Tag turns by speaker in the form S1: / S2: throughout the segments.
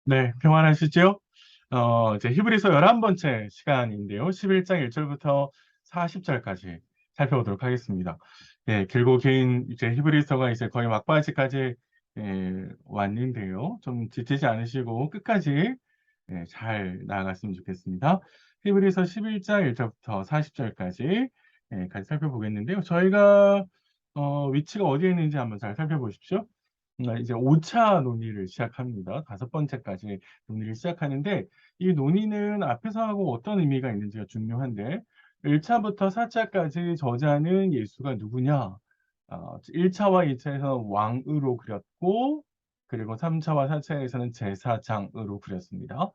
S1: 네, 평안하시죠? 이제 히브리서 11번째 시간인데요. 11장 1절부터 40절까지 살펴보도록 하겠습니다. 예, 길고 긴 이제 히브리서가 이제 거의 막바지까지 왔는데요. 좀 지치지 않으시고 끝까지 잘 나아갔으면 좋겠습니다. 히브리서 11장 1절부터 40절까지 같이 살펴보겠는데요. 저희가 위치가 어디에 있는지 한번 잘 살펴보십시오. 이제 5차 논의를 시작합니다. 5번째까지 논의를 시작하는데 이 논의는 앞에서 하고 어떤 의미가 있는지가 중요한데 1차부터 4차까지 저자는 예수가 누구냐? 1차와 2차에서는 왕으로 그렸고 그리고 3차와 4차에서는 제사장으로 그렸습니다.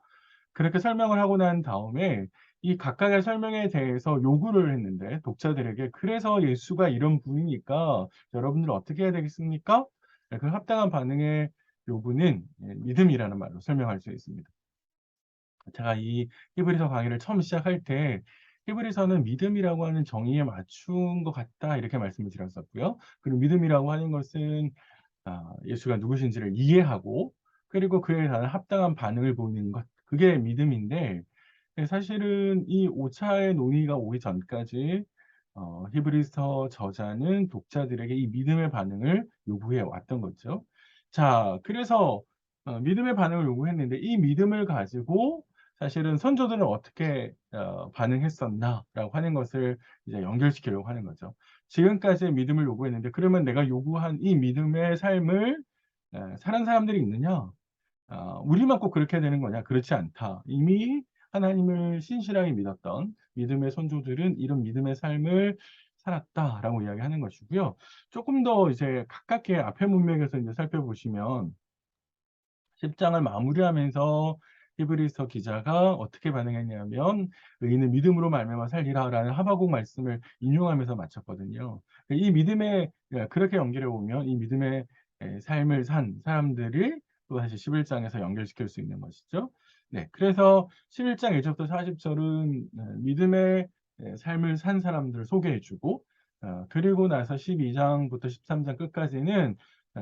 S1: 그렇게 설명을 하고 난 다음에 이 각각의 설명에 대해서 요구를 했는데 독자들에게 그래서 예수가 이런 분이니까 여러분들 어떻게 해야 되겠습니까? 그 합당한 반응의 요구는 믿음이라는 말로 설명할 수 있습니다. 제가 이 히브리서 강의를 처음 시작할 때 히브리서는 믿음이라고 하는 정의에 맞춘 것 같다 이렇게 말씀을 드렸었고요. 그리고 믿음이라고 하는 것은 예수가 누구신지를 이해하고 그리고 그에 대한 합당한 반응을 보이는 것 그게 믿음인데 사실은 이 5차의 논의가 오기 전까지 히브리서 저자는 독자들에게 이 믿음의 반응을 요구해 왔던 거죠. 자, 그래서 믿음의 반응을 요구했는데 이 믿음을 가지고 사실은 선조들은 어떻게 반응했었나라고 하는 것을 이제 연결시키려고 하는 거죠. 지금까지의 믿음을 요구했는데 그러면 내가 요구한 이 믿음의 삶을 사는 사람들이 있느냐? 우리만 꼭 그렇게 되는 거냐? 그렇지 않다. 이미 하나님을 신실하게 믿었던 믿음의 선조들은 이런 믿음의 삶을 살았다라고 이야기하는 것이고요. 조금 더 이제 가깝게 앞의 문맥에서 이제 살펴보시면 10장을 마무리하면서 히브리서 기자가 어떻게 반응했냐면 의인은 믿음으로 말미암아 살리라라는 하박국 말씀을 인용하면서 마쳤거든요. 이 믿음의 그렇게 연결해 보면 이 믿음의 삶을 산 사람들이 또다시 11장에서 연결시킬 수 있는 것이죠. 네, 그래서 11장 1절부터 40절은 믿음의 삶을 산 사람들을 소개해 주고 그리고 나서 12장부터 13장 끝까지는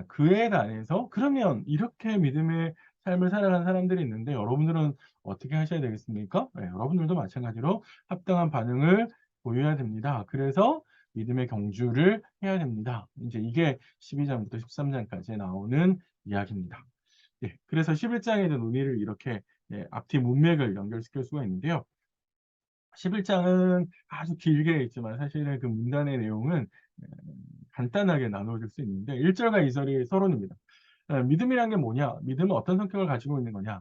S1: 그에 관해서 그러면 이렇게 믿음의 삶을 살아가는 사람들이 있는데 여러분들은 어떻게 하셔야 되겠습니까? 네, 여러분들도 마찬가지로 합당한 반응을 보여야 됩니다. 그래서 믿음의 경주를 해야 됩니다. 이제 이게 12장부터 13장까지 나오는 이야기입니다. 예, 그래서 11장에 대한 논의를 이렇게 앞뒤 문맥을 연결시킬 수가 있는데요. 11장은 아주 길게 있지만 사실은 그 문단의 내용은 간단하게 나눠질 수 있는데 1절과 2절이 서론입니다. 믿음이란 게 뭐냐? 믿음은 어떤 성격을 가지고 있는 거냐?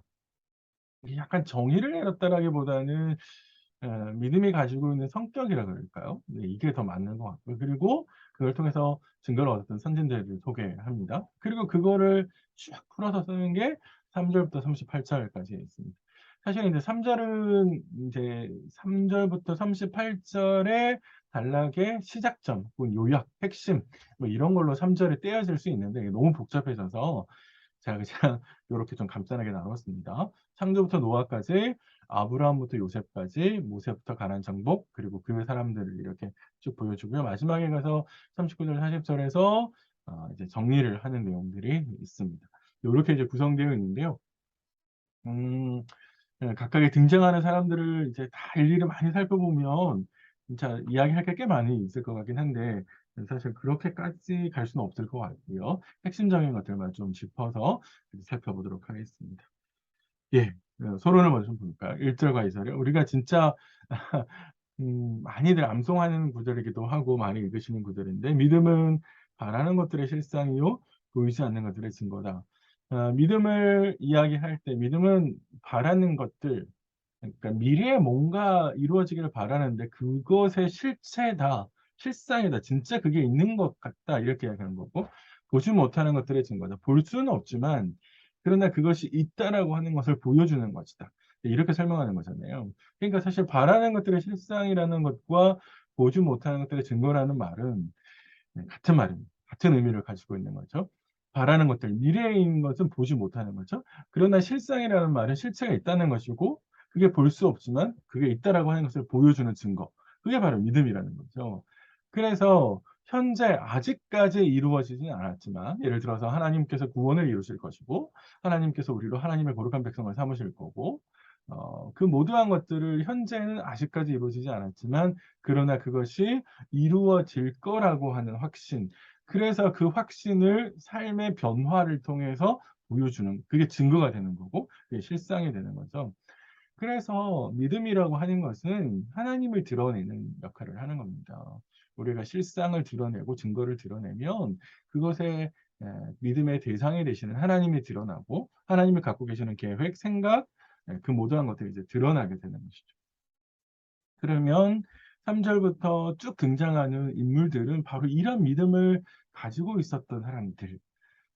S1: 이게 약간 정의를 내렸다라기보다는 믿음이 가지고 있는 성격이라 그럴까요? 네, 이게 더 맞는 것 같고요. 그리고 그걸 통해서 증거를 얻었던 선진들을 소개합니다. 그리고 그거를 쭉 풀어서 쓰는 게 3절부터 38절까지 있습니다. 사실 이제 3절은 이제 3절부터 38절의 단락의 시작점, 혹은 요약, 핵심 뭐 이런 걸로 3절에 떼어질 수 있는데 이게 너무 복잡해져서 제가 그냥 요렇게 좀 간단하게 나눴습니다. 창조부터 노아까지, 아브라함부터 요셉까지, 모세부터 가나안 정복, 그리고 그 사람들을 이렇게 쭉 보여주고요. 마지막에 가서 39절, 40절에서 이제 정리를 하는 내용들이 있습니다. 요렇게 이제 구성되어 있는데요. 음, 각각의 등장하는 사람들을 이제 다 일일이 많이 살펴보면 진짜 이야기할 게 꽤 많이 있을 것 같긴 한데 사실 그렇게까지 갈 수는 없을 것 같고요. 핵심적인 것들만 좀 짚어서 살펴보도록 하겠습니다. 예, 서론을 먼저 좀 볼까요? 1절과 2절에 우리가 진짜 많이들 암송하는 구절이기도 하고 많이 읽으시는 구절인데 믿음은 바라는 것들의 실상이요 보이지 않는 것들의 증거다. 믿음을 이야기할 때 믿음은 바라는 것들 그러니까 미래에 뭔가 이루어지기를 바라는데 그것의 실체다, 실상이다, 진짜 그게 있는 것 같다 이렇게 이야기하는 거고 보지 못하는 것들의 증거다. 볼 수는 없지만 그러나 그것이 있다라고 하는 것을 보여주는 것이다. 이렇게 설명하는 거잖아요. 그러니까 사실 바라는 것들의 실상이라는 것과 보지 못하는 것들의 증거라는 말은 같은 말입니다. 같은 의미를 가지고 있는 거죠. 바라는 것들, 미래에 있는 것은 보지 못하는 거죠. 그러나 실상이라는 말은 실체가 있다는 것이고 그게 볼 수 없지만 그게 있다라고 하는 것을 보여주는 증거. 그게 바로 믿음이라는 거죠. 그래서 현재 아직까지 이루어지진 않았지만 예를 들어서 하나님께서 구원을 이루실 것이고 하나님께서 우리로 하나님의 거룩한 백성을 삼으실 거고 그 모두한 것들을 현재는 아직까지 이루어지지 않았지만 그러나 그것이 이루어질 거라고 하는 확신. 그래서 그 확신을 삶의 변화를 통해서 보여주는 그게 증거가 되는 거고 그게 실상이 되는 거죠. 그래서 믿음이라고 하는 것은 하나님을 드러내는 역할을 하는 겁니다. 우리가 실상을 드러내고 증거를 드러내면 그것에 믿음의 대상이 되시는 하나님이 드러나고 하나님이 갖고 계시는 계획, 생각, 그 모든 것들이 이제 드러나게 되는 것이죠. 그러면 3 절부터 쭉 등장하는 인물들은 바로 이런 믿음을 가지고 있었던 사람들.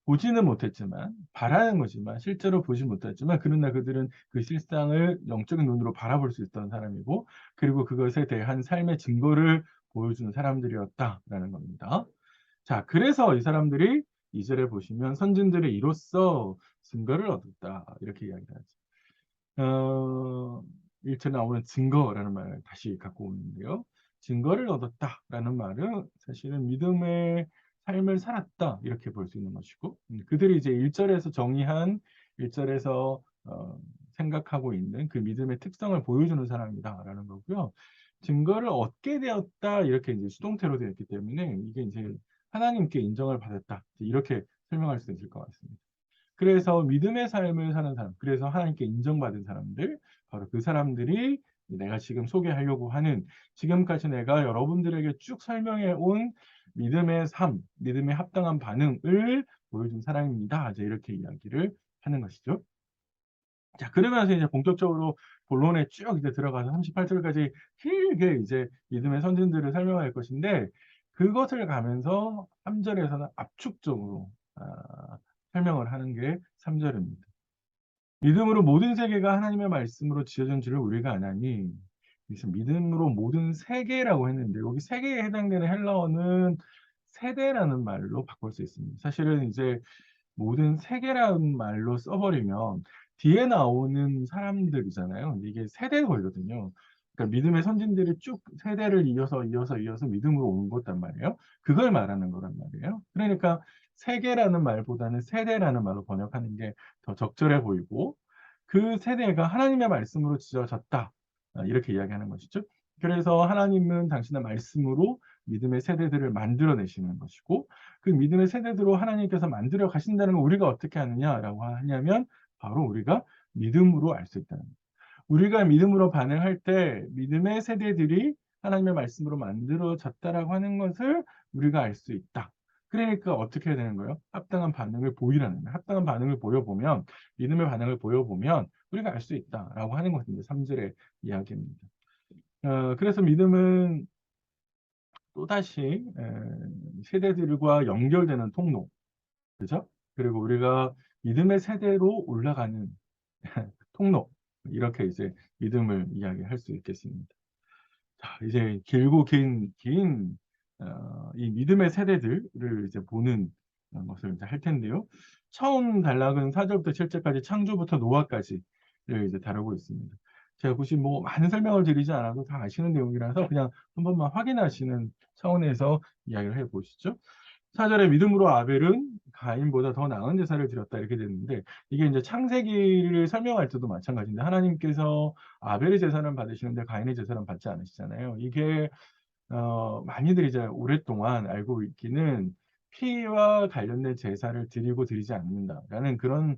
S1: 보지는 못했지만 바라는 거지만 실제로 보지 못했지만 그러나 그들은 그 실상을 영적인 눈으로 바라볼 수 있던 사람이고 그리고 그것에 대한 삶의 증거를 보여주는 사람들이었다라는 겁니다. 자, 그래서 이 사람들이 2 절에 보시면 "선진들의 이로써 증거를 얻었다." 이렇게 이야기를 하죠. 1 절에 나오는 증거라는 말을 다시 갖고 오는데요. "증거를 얻었다."라는 말은 사실은 믿음의 삶을 살았다 이렇게 볼 수 있는 것이고 그들이 이제 1 절에서 정의한 1 절에서 생각하고 있는 그 믿음의 특성을 보여주는 사람이다라는 거고요. "증거를 얻게 되었다." 이렇게 이제 수동태로 되어 있기 때문에 이게 인제 "하나님께 인정을 받았다." 이렇게 설명할 수 있을 것 같습니다. 그래서 믿음의 삶을 사는 사람, 그래서 하나님께 인정받은 사람들, 바로 그 사람들이 내가 지금 소개하려고 하는 지금까지 내가 여러분들에게 쭉 설명해 온 믿음의 삶, 믿음에 합당한 반응을 보여준 사람입니다. 이제 이렇게 이야기를 하는 것이죠. 자, 그러면서 이제 본격적으로 본론에 쭉 이제 들어가서 38 절까지 길게 이제 믿음의 선진들을 설명할 것인데 그것을 가면서 3 절에서는 압축적으로 설명을 하는 게 3 절입니다. "믿음으로 모든 세계가 하나님의 말씀으로 지어진 줄을 우리가 아나니." 여기서 믿음으로 모든 세계라고 했는데 여기 세계에 해당되는 헬라어는 세대라는 말로 바꿀 수 있습니다. 사실은 이제 모든 세계라는 말로 써 버리면 뒤에 나오는 사람들이잖아요. 근데 이게 세대거든요. 그러니까 믿음의 선진들이 쭉 세대를 이어서 믿음으로 온 거단 말이에요. 그걸 말하는 거란 말이에요. 그러니까 세계라는 말보다는 세대라는 말로 번역하는 게 더 적절해 보이고 그 세대가 하나님의 말씀으로 지어졌다. 이렇게 이야기하는 것이죠. 그래서 하나님은 당신의 말씀으로 믿음의 세대들을 만들어 내시는 것이고 그 믿음의 세대들로 하나님께서 만들어 가신다는 걸 우리가 어떻게 아느냐라고 하냐면 바로 우리가 믿음으로 알 수 있다는 거예요. 우리가 믿음으로 반응할 때 믿음의 세대들이 하나님의 말씀으로 만들어졌다라고 하는 것을 우리가 알 수 있다. 그러니까 어떻게 해야 되는 거예요? 합당한 반응을 보이라는 거예요. 합당한 반응을 보여보면 믿음의 반응을 보여보면 우리가 알 수 있다라고 하는 것이 이제 3 절의 이야기입니다. 그래서 믿음은 또다시 세대들과 연결되는 통로, 그죠? 그리고 우리가 믿음의 세대로 올라가는 통로, 이렇게 이제 믿음을 이야기할 수 있겠습니다. 자, 이제 길고 긴 이 믿음의 세대들을 이제 보는 것을 이제 할 텐데요. 처음 단락은 4 절부터 7 절까지 창조부터 노아까지를 이제 다루고 있습니다. 제가 굳이 뭐 많은 설명을 드리지 않아도 다 아시는 내용이라서 그냥 한 번만 확인하시는 차원에서 이야기를 해 보시죠. 4 절에 "믿음으로 아벨은 가인보다 더 나은 제사를 드렸다." 이렇게 됐는데 이게 인제 창세기를 설명할 때도 마찬가지인데 하나님께서 아벨의 제사는 받으시는데 가인의 제사는 받지 않으시잖아요. 이게 많이들 이제 오랫동안 알고 있기는 피와 관련된 제사를 드리고 드리지 않는다라는 그런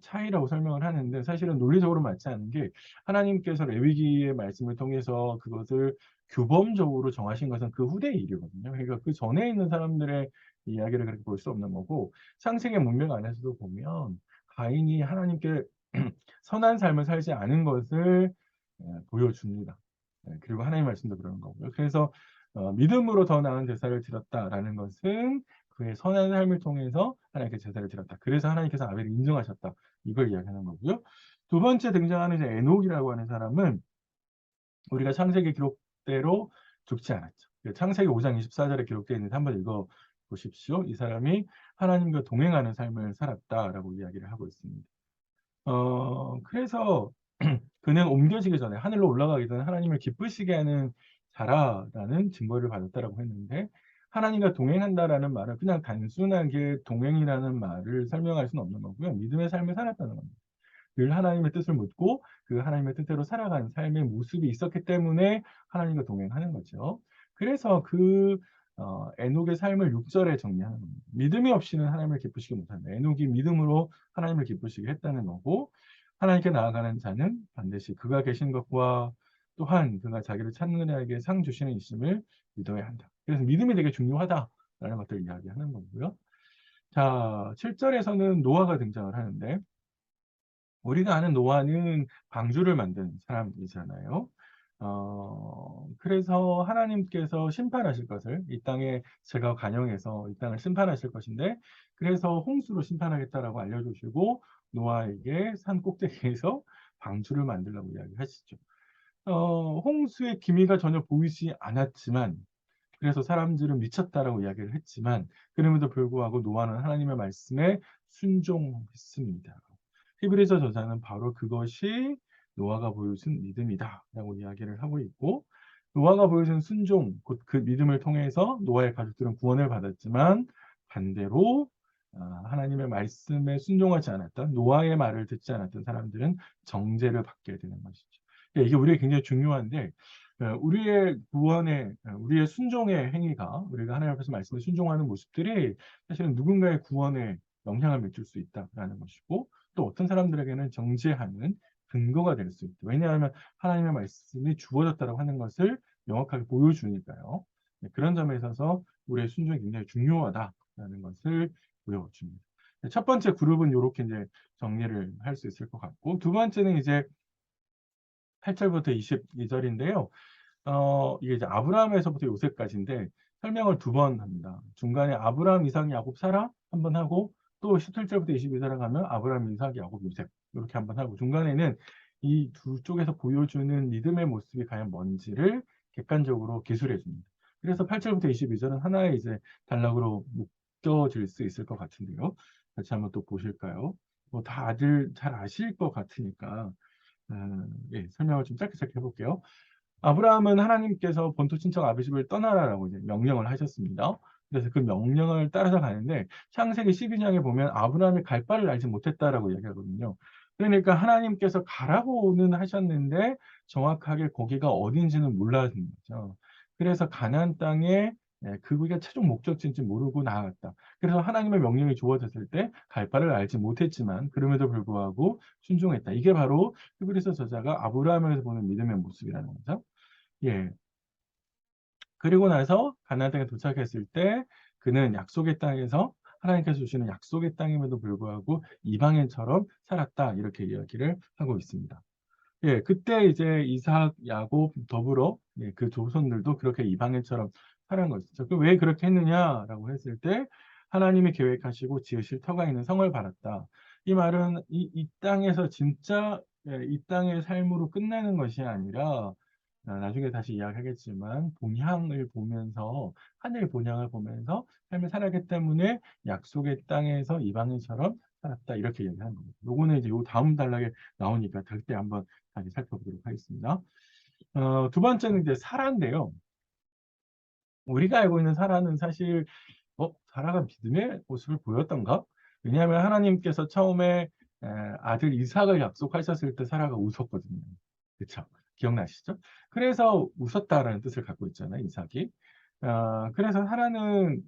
S1: 차이라고 설명을 하는데 사실은 논리적으로 맞지 않은 게 하나님께서 레위기의 말씀을 통해서 그것을 규범적으로 정하신 것은 그 후대의 일이거든요. 그러니까 그전에 있는 사람들의 이야기를 그렇게 볼 수 없는 거고 창세기 문명 안에서도 보면 가인이 하나님께 선한 삶을 살지 않은 것을 보여줍니다. 그리고 하나님 말씀도 그러는 거고요. 그래서 믿음으로 더 나은 제사를 드렸다라는 것은 그의 선한 삶을 통해서 하나님께 제사를 드렸다. 그래서 하나님께서 아벨을 인정하셨다. 이걸 이야기하는 거고요. 두 번째 등장하는 이제 에녹이라고 하는 사람은 우리가 창세기 기록대로 죽지 않았죠. 창세기 5장 24 절에 기록되어 있는데 한번 읽어 보십시오. 이 사람이 하나님과 동행하는 삶을 살았다라고 이야기를 하고 있습니다. 그래서 그는 옮겨지기 전에 하늘로 올라가기 전에 하나님을 기쁘시게 하는 자라라는 증거를 받았다라고 했는데 하나님과 동행한다라는 말은 그냥 단순하게 동행이라는 말을 설명할 수는 없는 거고요. 믿음의 삶을 살았다는 겁니다. 늘 하나님의 뜻을 묻고 그 하나님의 뜻대로 살아가는 삶의 모습이 있었기 때문에 하나님과 동행하는 거죠. 그래서 에녹의 삶을 6절에 정리하는 겁니다. 믿음이 없이는 하나님을 기쁘시게 못한다. 에녹이 믿음으로 하나님을 기쁘시게 했다는 거고, 하나님께 나아가는 자는 반드시 그가 계신 것과 또한 그가 자기를 찾는 자에게 상 주시는 있음을 믿어야 한다. 그래서 믿음이 되게 중요하다라는 것들을 이야기하는 거고요. 자, 7절에서는 노아가 등장을 하는데, 우리가 아는 노아는 방주를 만든 사람이잖아요. 그래서 하나님께서 심판하실 것을 이 땅에 제가 간영해서 이 땅을 심판하실 것인데, 그래서 홍수로 심판하겠다라고 알려주시고 노아에게 산 꼭대기에서 방주를 만들라고 이야기하시죠. 홍수의 기미가 전혀 보이지 않았지만, 그래서 사람들은 미쳤다라고 이야기를 했지만, 그럼에도 불구하고 노아는 하나님의 말씀에 순종했습니다. 히브리서 저자는 바로 그것이 노아가 보여준 믿음이다라고 이야기를 하고 있고, 노아가 보여준 순종, 곧 그 믿음을 통해서 노아의 가족들은 구원을 받았지만, 반대로 하나님의 말씀에 순종하지 않았던, 노아의 말을 듣지 않았던 사람들은 정죄를 받게 되는 것이죠. 이게 우리에게 굉장히 중요한데, 우리의 구원의, 우리의 순종의 행위가, 우리가 하나님 앞에서 말씀에 순종하는 모습들이 사실은 누군가의 구원에 영향을 미칠 수 있다라는 것이고, 또 어떤 사람들에게는 정죄하는 근거가 될 수 있다. 왜냐하면 하나님의 말씀이 주어졌다고 하는 것을 명확하게 보여주니까요. 네, 그런 점에 있어서 우리의 순종이 굉장히 중요하다라는 것을 보여줍니다. 네, 첫 번째 그룹은 이렇게 이제 정리를 할 수 있을 것 같고, 두 번째는 이제 8절부터 22절인데요. 이게 이제 아브라함에서부터 요셉까지인데 설명을 두 번 합니다. 중간에 아브라함, 이삭, 야곱, 사라 한 번 하고, 또 17절부터 22절에 가면 아브라함, 이삭, 야곱, 요셉 이렇게 한 번 하고, 중간에는 이 두 쪽에서 보여주는 믿음의 모습이 과연 뭔지를 객관적으로 기술해 줍니다. 그래서 8절부터 22절은 하나의 이제 단락으로 묶여질 수 있을 것 같은데요. 같이 한번 또 보실까요? 뭐 다들 잘 아실 것 같으니까 예, 설명을 좀 짧게 해볼게요. 아브라함은 하나님께서 본토 친척 아비집을 떠나라라고 이제 명령을 하셨습니다. 그래서 그 명령을 따라서 가는데 창세기 12장에 보면 아브라함이 갈 바를 알지 못했다라고 얘기하거든요. 그러니까 하나님께서 가라고는 하셨는데 정확하게 거기가 어딘지는 몰랐는 거죠. 그래서 가나안 땅에 그가 최종 목적지인지 모르고 나아갔다. 그래서 하나님의 명령이 주어졌을 때 갈 바를 알지 못했지만 그럼에도 불구하고 순종했다. 이게 바로 히브리서 저자가 아브라함에서 보는 믿음의 모습이라는 거죠. 예. 그리고 나서 가나안 땅에 도착했을 때 그는 약속의 땅에서 하나님께서 주시는 약속의 땅임에도 불구하고 이방인처럼 살았다. 이렇게 이야기를 하고 있습니다. 예, 그때 이제 이삭, 야곱 더불어 그 조선들도 그렇게 이방인처럼 살은 것이죠. 왜 그렇게 했느냐라고 했을 때 하나님이 계획하시고 지으실 터가 있는 성을 바랐다. 이 말은 이 땅에서 진짜 이 땅의 삶으로 끝나는 것이 아니라 나중에 다시 이야기하겠지만 본향을 보면서 하늘 본향을 보면서 삶을 살아가기 때문에 약속의 땅에서 이방인처럼 살았다 이렇게 얘기하는 겁니다. 요거는 이제 요 다음 단락에 나오니까 그때 한번 다시 살펴보도록 하겠습니다. 두 번째는 이제 사라인데요. 우리가 알고 있는 사라는 사실 사라가 믿음의 모습을 보였던가? 왜냐하면 하나님께서 처음에 아들 이삭을 약속하셨을 때 사라가 웃었거든요. 그렇죠? 기억나시죠? 그래서 웃었다라는 뜻을 갖고 있잖아요, 이삭이. 그래서 사라는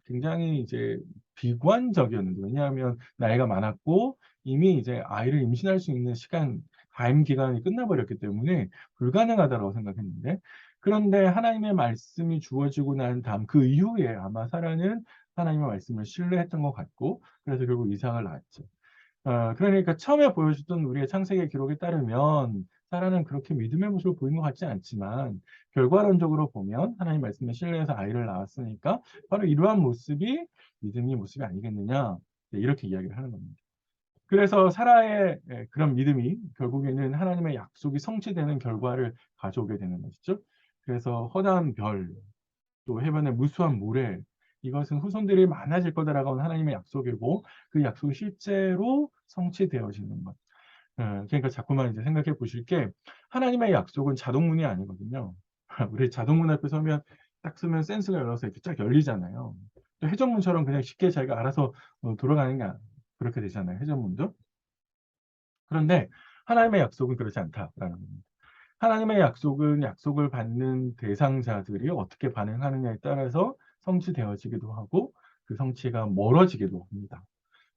S1: 굉장히 이제 비관적이었는데, 왜냐하면 나이가 많았고 이미 이제 아이를 임신할 수 있는 시간, 가임 기간이 끝나버렸기 때문에 불가능하다고 생각했는데, 그런데 하나님의 말씀이 주어지고 난 다음 그 이후에 아마 사라는 하나님의 말씀을 신뢰했던 것 같고, 그래서 결국 이삭을 낳았죠. 그러니까 처음에 보여줬던 우리의 창세기 기록에 따르면 사라는 그렇게 믿음의 모습을 보인 것 같지 않지만 결과론적으로 보면 하나님 말씀에 신뢰해서 아이를 낳았으니까 바로 이러한 모습이 믿음의 모습이 아니겠느냐, 이렇게 이야기를 하는 겁니다. 그래서 사라의 그런 믿음이 결국에는 하나님의 약속이 성취되는 결과를 가져오게 되는 것이죠. 그래서 허다한 별, 또 해변의 무수한 모래, 이것은 후손들이 많아질 거다라고 하는 하나님의 약속이고 그 약속이 실제로 성취되어지는 것. 그러니까 자꾸만 이제 생각해 보실 게 하나님의 약속은 자동문이 아니거든요. 우리 자동문 앞에 서면 딱 쓰면 센스가 열려서 이렇게 쫙 열리잖아요. 또 회전문처럼 그냥 쉽게 자기가 알아서 돌아가는 게 그렇게 되잖아요, 회전문도. 그런데 하나님의 약속은 그렇지 않다라는 겁니다. 하나님의 약속은 약속을 받는 대상자들이 어떻게 반응하느냐에 따라서 성취되어지기도 하고 그 성취가 멀어지기도 합니다.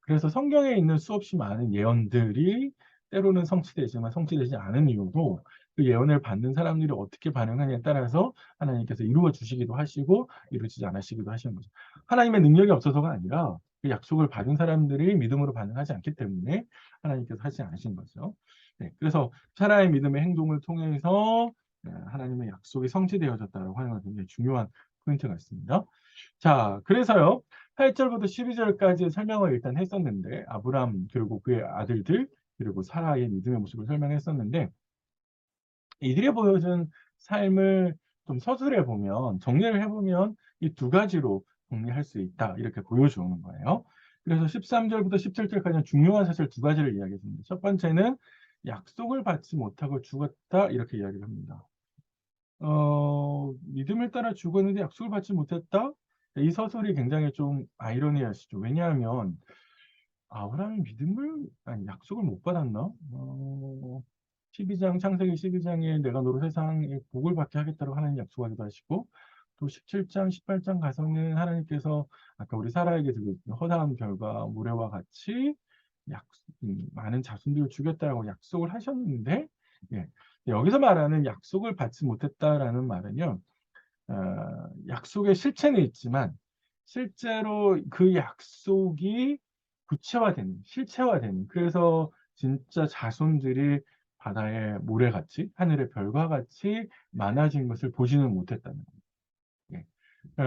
S1: 그래서 성경에 있는 수없이 많은 예언들이 때로는 성취되지만 성취되지 않은 이유도 그 예언을 받는 사람들이 어떻게 반응하냐에 따라서 하나님께서 이루어 주시기도 하시고 이루어지지 않으시기도 하시는 거죠. 하나님의 능력이 없어서가 아니라 그 약속을 받은 사람들이 믿음으로 반응하지 않기 때문에 하나님께서 하지 않으신 거죠. 네, 그래서 사라의 믿음의 행동을 통해서 하나님의 약속이 성취되어졌다라고 하는 건 굉장히 중요한 포인트가 있습니다. 자, 그래서요. 8절부터 12절까지 설명을 일단 했었는데 아브람 그리고 그의 아들들 그리고 사라의 믿음의 모습을 설명했었는데 이들이 보여준 삶을 좀 서술해 보면 정리를 해 보면 이 두 가지로 정리할 수 있다 이렇게 보여주는 거예요. 그래서 13절부터 17절까지는 중요한 사실 두 가지를 이야기했습니다. 첫 번째는 약속을 받지 못하고 죽었다 이렇게 이야기를 합니다. 믿음을 따라 죽었는데 약속을 받지 못했다? 이 서술이 굉장히 좀 아이러니하시죠. 왜냐하면 아브라함이 믿음을 아니 약속을 못 받았나? 12장 창세기 12장에 내가 너로 세상에 복을 받게 하겠다고 하나님 약속하기도 하시고 또 17장 18장 가서는 하나님께서 아까 우리 사라에게 들은 허다한 별과 모래와 같이 약 많은 자손들을 주겠다라고 약속을 하셨는데 예. 여기서 말하는 약속을 받지 못했다라는 말은요. 약속의 실체는 있지만 실제로 그 약속이 구체화되는 실체화되는 그래서 진짜 자손들이 바다의 모래같이 하늘의 별과 같이 많아진 것을 보지는 못했다는 거예요.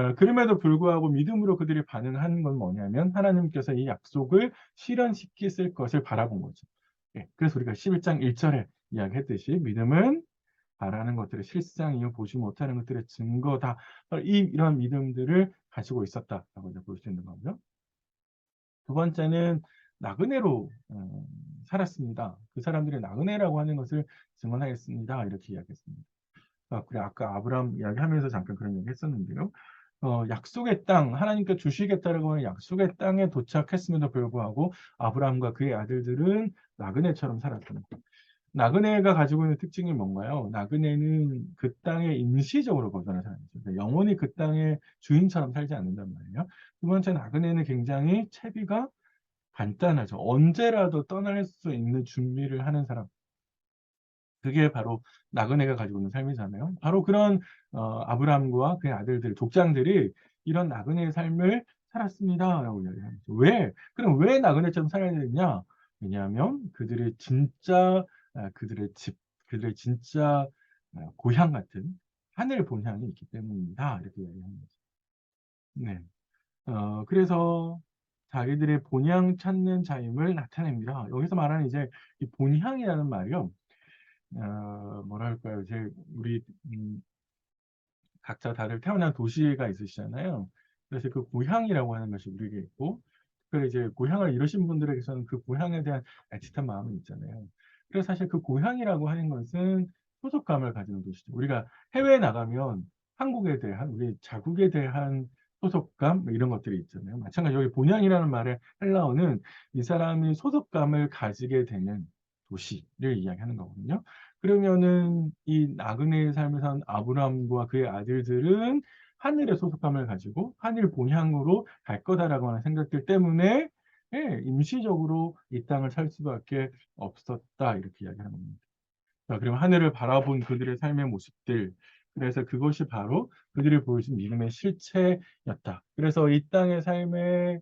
S1: 예. 그럼에도 불구하고 믿음으로 그들이 반응한 건 뭐냐면 하나님께서 이 약속을 실현시키실 것을 바라본 거죠. 예. 그래서 우리가 11장 1절에 이야기했듯이 믿음은 바라는 것들의 실상이요 보지 못하는 것들의 증거다. 이런 믿음들을 가지고 있었다라고 이제 볼 수 있는 거죠. 두 번째는 나그네로 살았습니다. 그 사람들이 나그네라고 하는 것을 증언하였습니다. 이렇게 이야기했습니다. 그래 아까 아브라함 이야기하면서 잠깐 그런 얘기 했었는데요. 약속의 땅, 하나님께 주시겠다라고 하는 약속의 땅에 도착했음에도 불구하고 아브라함과 그의 아들들은 나그네처럼 살았습니다. 나그네가 가지고 있는 특징이 뭔가요? 나그네는 그 땅에 임시적으로 거주하는 사람이죠. 그러니까 영원히 그 땅의 주인처럼 살지 않는단 말이에요. 두 번째, 나그네는 굉장히 채비가 간단하죠. 언제라도 떠날 수 있는 준비를 하는 사람. 그게 바로 나그네가 가지고 있는 삶이잖아요. 바로 그런 아브라함과 그의 아들들, 족장들이 이런 나그네의 삶을 살았습니다라고 이야기합니다. 왜? 그럼 왜 나그네처럼 살아야 되느냐? 왜냐하면 그들의 진짜 그들의 집, 그들의 진짜 고향 같은 하늘 본향이 있기 때문이다. 이렇게 이야기합니다. 네. 그래서 자기들의 본향 찾는 자임을 나타냅니다. 여기서 말하는 이제 이 본향이라는 말이요. 뭐랄까요. 이제 우리 각자 다들 태어난 도시가 있으시잖아요. 그래서 그 고향이라고 하는 것이 우리에게 있고, 특별히 이제 고향을 잃으신 분들에게서는 그 고향에 대한 애틋한 마음이 있잖아요. 그래서 사실 그 고향이라고 하는 것은 소속감을 가지는 도시죠. 우리가 해외에 나가면 한국에 대한, 우리 자국에 대한 소속감, 뭐 이런 것들이 있잖아요. 마찬가지로 여기 본향이라는 말의 헬라어는 이 사람이 소속감을 가지게 되는 도시를 이야기하는 거거든요. 그러면은 이 나그네의 삶을 산 아브라함과 그의 아들들은 하늘의 소속감을 가지고 하늘 본향으로 갈 거다라고 하는 생각들 때문에 예, 임시적으로 이 땅을 살 수밖에 없었다 이렇게 이야기하는 겁니다. 자, 그럼 하늘을 바라본 그들의 삶의 모습들 그래서 그것이 바로 그들이 보여준 믿음의 실체였다. 그래서 이 땅의 삶의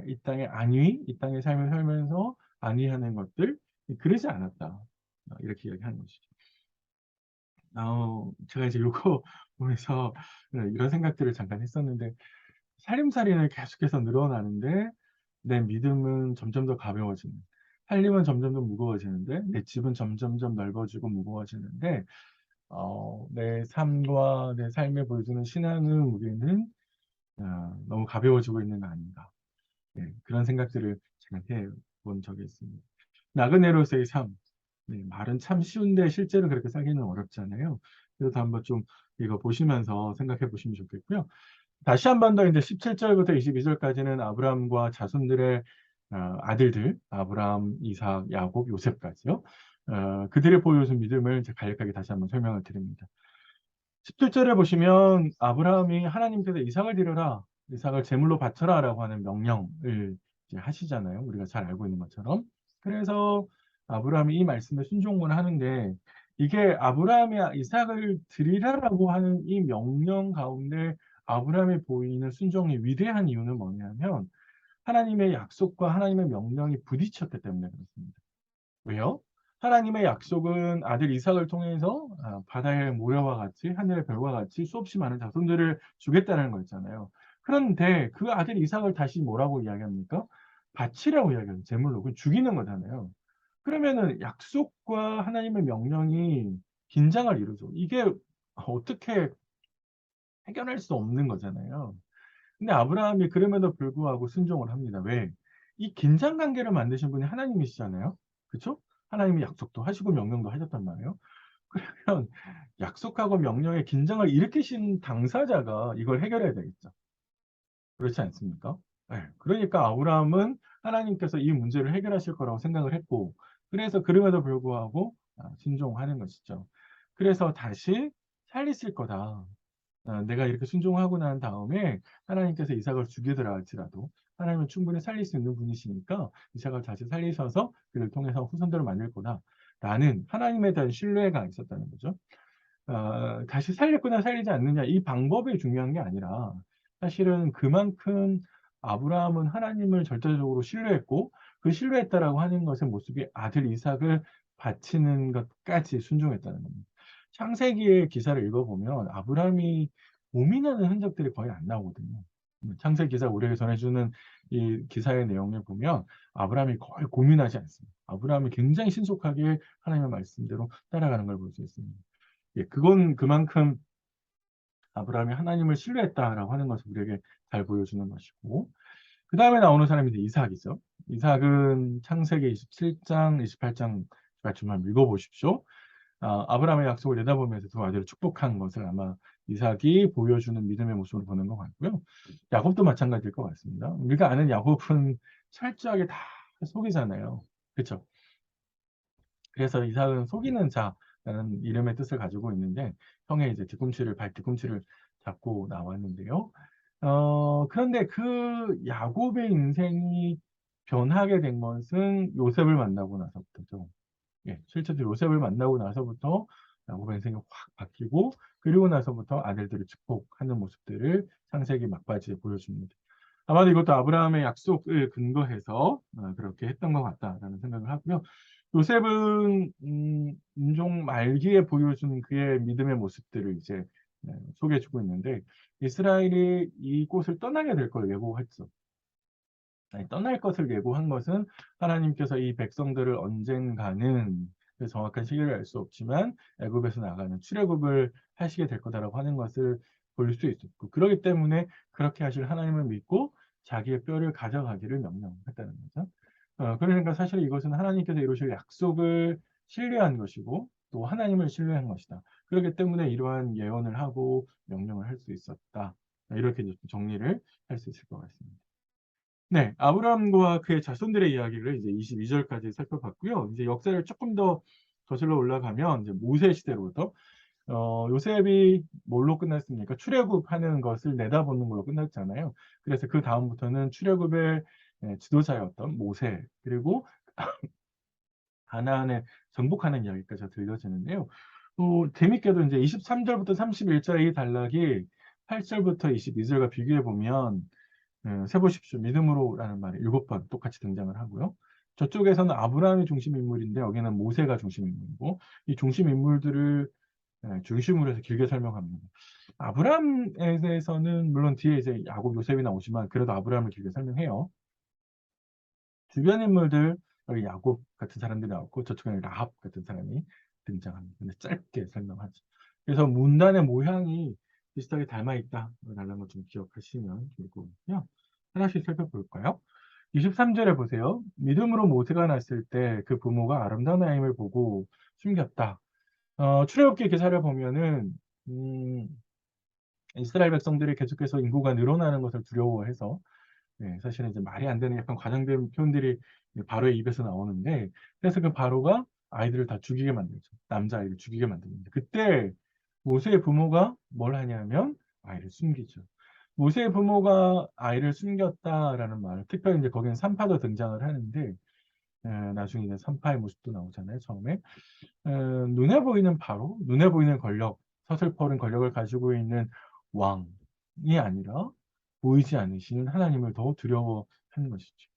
S1: 이 땅의 안위, 이 땅의 삶을 살면서 안위하는 것들 그러지 않았다. 이렇게 이야기하는 것이죠. 제가 이제 요거 보면서 이런 생각들을 잠깐 했었는데 살림살이는 계속해서 늘어나는데 내 믿음은 점점 더 가벼워지는 살림은 점점 더 무거워지는데 내 집은 점점점 넓어지고 무거워지는데 내 삶과 내 삶에 보여주는 신앙의 무게는 너무 가벼워지고 있는 거 아닌가. 네, 그런 생각들을 제가 해본 적이 있습니다. 나그네로서의 삶. 네, 말은 참 쉬운데 실제로 그렇게 살기는 어렵잖아요. 그래서 한번 좀 이거 보시면서 생각해 보시면 좋겠고요. 다시 한 번 더 이제 17절부터 22절까지는 아브라함과 자손들의 아들들, 아브라함, 이삭, 야곱, 요셉까지요. 그들의 보여준 믿음을 이제 간략하게 다시 한번 설명을 드립니다. 17절에 보시면 아브라함이 하나님께서 이삭을 드려라, 이삭을 제물로 바쳐라라고 하는 명령을 이제 하시잖아요. 우리가 잘 알고 있는 것처럼. 그래서 아브라함이 이 말씀에 순종을 하는데 이게 아브라함이 이삭을 드리라라고 하는 이 명령 가운데 아브라함이 보이는 순종이 위대한 이유는 뭐냐면 하나님의 약속과 하나님의 명령이 부딪혔기 때문에 그렇습니다. 왜요? 하나님의 약속은 아들 이삭을 통해서 바다의 모래와 같이 하늘의 별과 같이 수없이 많은 자손들을 주겠다는 거였잖아요. 그런데 그 아들 이삭을 다시 뭐라고 이야기합니까? 바치라고 이야기해요. 제물로. 그 죽이는 거잖아요. 그러면은 약속과 하나님의 명령이 긴장을 이루죠. 이게 어떻게 해결할 수 없는 거잖아요. 근데 아브라함이 그럼에도 불구하고 순종을 합니다. 왜? 이 긴장 관계를 만드신 분이 하나님이시잖아요. 그쵸? 하나님이 약속도 하시고 명령도 하셨단 말이에요. 그러면 약속하고 명령에 긴장을 일으키신 당사자가 이걸 해결해야 되겠죠. 그렇지 않습니까? 예. 그러니까 아브라함은 하나님께서 이 문제를 해결하실 거라고 생각을 했고, 그래서 그럼에도 불구하고 순종하는 것이죠. 그래서 다시 살리실 거다. 내가 이렇게 순종하고 난 다음에 하나님께서 이삭을 죽이더라 할지라도 하나님은 충분히 살릴 수 있는 분이시니까 이삭을 다시 살리셔서 그를 통해서 후손들을 만들 거다. 라는 하나님에 대한 신뢰가 있었다는 거죠. 다시 살렸거나 살리지 않느냐 이 방법이 중요한 게 아니라 사실은 그만큼 아브라함은 하나님을 절대적으로 신뢰했고 그 신뢰했다라고 하는 것의 모습이 아들 이삭을 바치는 것까지 순종했다는 겁니다. 창세기의 기사를 읽어보면 아브라함이 고민하는 흔적들이 거의 안 나오거든요. 창세기 기사 우리에게 전해주는 이 기사의 내용을 보면 아브라함이 거의 고민하지 않습니다. 아브라함이 굉장히 신속하게 하나님의 말씀대로 따라가는 걸 볼 수 있습니다. 예, 그건 그만큼 아브라함이 하나님을 신뢰했다라고 하는 것을 우리에게 잘 보여주는 것이고, 그 다음에 나오는 사람이 이제 이삭이죠. 이삭은 창세기 27장, 28장 같이 한번 읽어보십시오. 아브라함의 약속을 내다보면서 두 아들을 축복한 것을 아마 이삭이 보여주는 믿음의 모습으로 보는 것 같고요. 야곱도 마찬가지일 것 같습니다. 우리가 아는 야곱은 철저하게 다 속이잖아요. 그렇죠? 그래서 이삭은 속이는 자라는 이름의 뜻을 가지고 있는데 형의 이제 발 뒤꿈치를 잡고 나왔는데요. 그런데 그 야곱의 인생이 변하게 된 것은 요셉을 만나고 나서부터죠. 예, 실제로 요셉을 만나고 나서부터 야곱의 인생이 확 바뀌고 그리고 나서부터 아들들을 축복하는 모습들을 창세기 막바지에 보여줍니다. 아마도 이것도 아브라함의 약속을 근거해서 그렇게 했던 것 같다라는 생각을 하고요. 요셉은 인종 말기에 보여주는 그의 믿음의 모습들을 이제 소개해주고 있는데 이스라엘이 이곳을 떠나게 될 걸 예고했죠. 아니, 떠날 것을 예고한 것은 하나님께서 이 백성들을 언젠가는 그 정확한 시기를 알 수 없지만 애굽에서 나가는 출애굽을 하시게 될 거다라고 하는 것을 볼 수 있었고 그렇기 때문에 그렇게 하실 하나님을 믿고 자기의 뼈를 가져가기를 명령했다는 거죠. 그러니까 사실 이것은 하나님께서 이루실 약속을 신뢰한 것이고 또 하나님을 신뢰한 것이다. 그렇기 때문에 이러한 예언을 하고 명령을 할 수 있었다. 이렇게 정리를 할 수 있을 것 같습니다. 네, 아브라함과 그의 자손들의 이야기를 이제 22절까지 살펴봤고요. 이제 역사를 조금 더 저슬러 올라가면 이제 모세 시대로부터 요셉이 뭘로 끝났습니까? 출애굽하는 것을 내다보는 걸로 끝났잖아요. 그래서 그 다음부터는 출애굽의 지도자였던 모세 그리고 가나안에 정복하는 이야기까지 들려지는데요. 또 재밌게도 이제 23절부터 31절의 이 단락이 8절부터 22절과 비교해 보면 세보십시오. 믿음으로라는 말이 7번 똑같이 등장을 하고요. 저쪽에서는 아브라함이 중심 인물인데 여기는 모세가 중심 인물이고 이 중심 인물들을 중심으로 해서 길게 설명합니다. 아브라함에 대해서는 물론 뒤에 이제 야곱, 요셉이 나오지만 그래도 아브라함을 길게 설명해요. 주변 인물들 여기 야곱 같은 사람들이 나왔고 저쪽에는 라합 같은 사람이 등장합니다. 근데 짧게 설명하죠. 그래서 문단의 모양이 비슷하게 닮아 있다라는 걸 좀 기억하시면 좋을 것 같고요. 하나씩 살펴볼까요? 23절에 보세요. 믿음으로 모세가 났을 때 그 부모가 아름다운 아임을 보고 숨겼다. 출애굽기 기사를 보면은 음 이스라엘 백성들이 계속해서 인구가 늘어나는 것을 두려워해서 사실은 이제 말이 안 되는 약간 과장된 표현들이 바로의 입에서 나오는데, 그래서 그 바로가 아이들을 다 죽이게 만들죠. 남자아이를 죽이게 만듭니다. 그때 모세의 부모가 뭘 하냐면 아이를 숨기죠. 모세의 부모가 아이를 숨겼다라는 말, 특별히 이제 거기는 산파도 등장을 하는데, 나중에 이제 산파의 모습도 나오잖아요, 처음에. 눈에 보이는 바로, 눈에 보이는 권력, 서슬퍼른 권력을 가지고 있는 왕이 아니라 보이지 않으시는 하나님을 더 두려워하는 것이죠.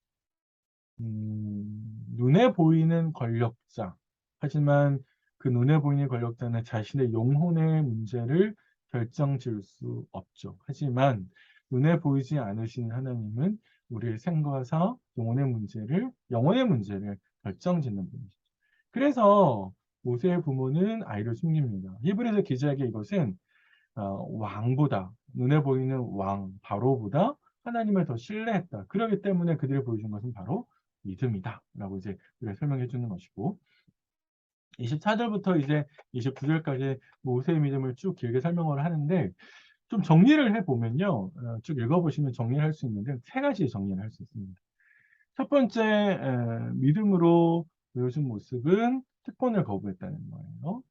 S1: 눈에 보이는 권력자. 하지만 그 눈에 보이는 권력자는 자신의 영혼의 문제를 결정지을 수 없죠. 하지만 눈에 보이지 않으시는 하나님은 우리의 생과 사, 영혼의 문제를 결정짓는 분이시죠. 그래서 모세의 부모는 아이를 숨깁니다. 히브리서 기자에게 이것은 왕보다, 눈에 보이는 왕 바로보다 하나님을 더 신뢰했다. 그렇기 때문에 그들이 보여준 것은 바로 믿음이다 라고 이제 우리가 설명해 주는 것이고, 24절부터 이제 29절까지 모세의 믿음을 쭉 길게 설명을 하는데, 좀 정리를 해보면요, 쭉 읽어보시면 정리를 할 수 있는데 세 가지 정리를 할 수 있습니다. 첫 번째, 믿음으로 보여준 모습은 특권을 거부했다는 거예요.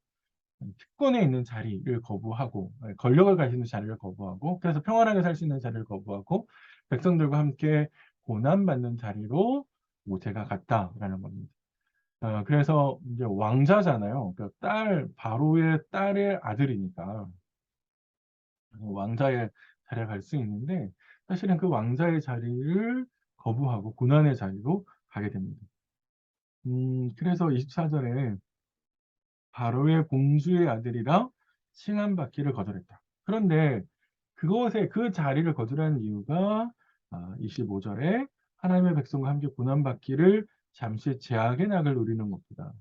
S1: 특권에 있는 자리를 거부하고, 권력을 가지는 자리를 거부하고, 그래서 평안하게 살 수 있는 자리를 거부하고 백성들과 함께 고난받는 자리로 모세가 갔다라는 겁니다. 그래서 이제 왕자잖아요. 그러니까 바로의 딸의 아들이니까 왕자의 자리에 갈 수 있는데, 사실은 그 왕자의 자리를 거부하고 고난의 자리로 가게 됩니다. 그래서 24절에 바로의 공주의 아들이라 칭함받기를 거절했다. 그런데 그 자리를 거절한 이유가 25절에 하나님의 백성과 함께 고난받기를 잠시 제약의 낙을 누리는 것보다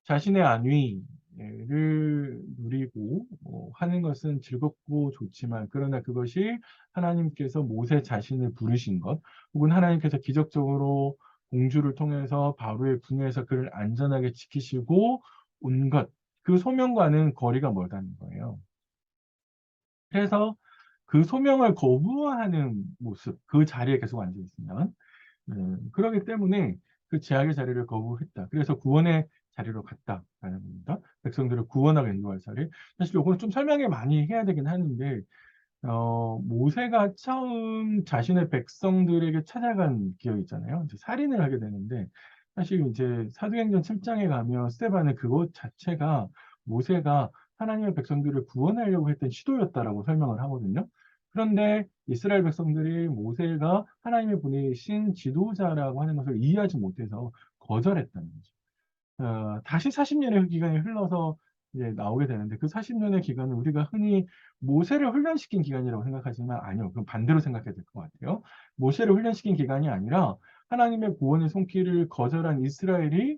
S1: 자신의 안위를 누리고 하는 것은 즐겁고 좋지만, 그러나 그것이 하나님께서 모세 자신을 부르신 것, 혹은 하나님께서 기적적으로 공주를 통해서 바로의 궁에서 그를 안전하게 지키시고 온 것, 그 소명과는 거리가 멀다는 거예요. 그래서 그 소명을 거부하는 모습, 그 자리에 계속 앉아 있으면, 그러기 때문에 그 제약의 자리를 거부했다. 그래서 구원의 자리로 갔다라는 겁니다. 백성들을 구원하고 인도할 자리. 사실 요거는 좀 설명을 많이 해야 되긴 하는데, 모세가 처음 자신의 백성들에게 찾아간 기억 있잖아요. 이제 살인을 하게 되는데, 사실 이제 사도행전 7장에 가면 스데반은 그것 자체가 모세가 하나님의 백성들을 구원하려고 했던 시도였다라고 설명을 하거든요. 그런데 이스라엘 백성들이 모세가 하나님이 보내신 지도자라고 하는 것을 이해하지 못해서 거절했다는 거죠. 다시 40년의 기간이 흘러서 이제 나오게 되는데, 그 40년의 기간은 우리가 흔히 모세를 훈련시킨 기간이라고 생각하지만 아니요. 그건 반대로 생각해야 될 것 같아요. 모세를 훈련시킨 기간이 아니라 하나님의 구원의 손길을 거절한 이스라엘이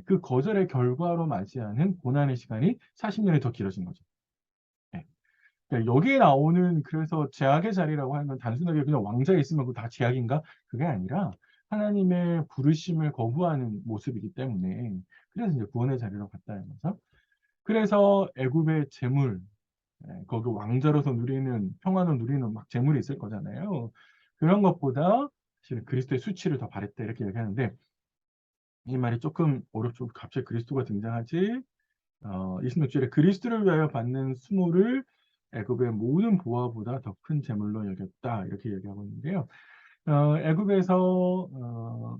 S1: 그 거절의 결과로 맞이하는 고난의 시간이 40년이 더 길어진 거죠. 예. 그러니까 여기에 나오는, 그래서 제약의 자리라고 하는 건 단순하게 그냥 왕자에 있으면 그거 다 제약인가? 그게 아니라 하나님의 부르심을 거부하는 모습이기 때문에, 그래서 이제 구원의 자리로 갔다는 거죠. 그래서 애굽의 재물, 거기 왕자로서 누리는, 평안을 누리는 막 재물이 있을 거잖아요. 그런 것보다 사실은 그리스도의 수치를 더 바랬다 이렇게 얘기하는데, 이 말이 조금 어렵죠. 갑자기 그리스도가 등장하지? 26절에 그리스도를 위하여 받는 수모를 애굽의 모든 보화보다 더 큰 재물로 여겼다 이렇게 얘기하고 있는데요. 애굽에서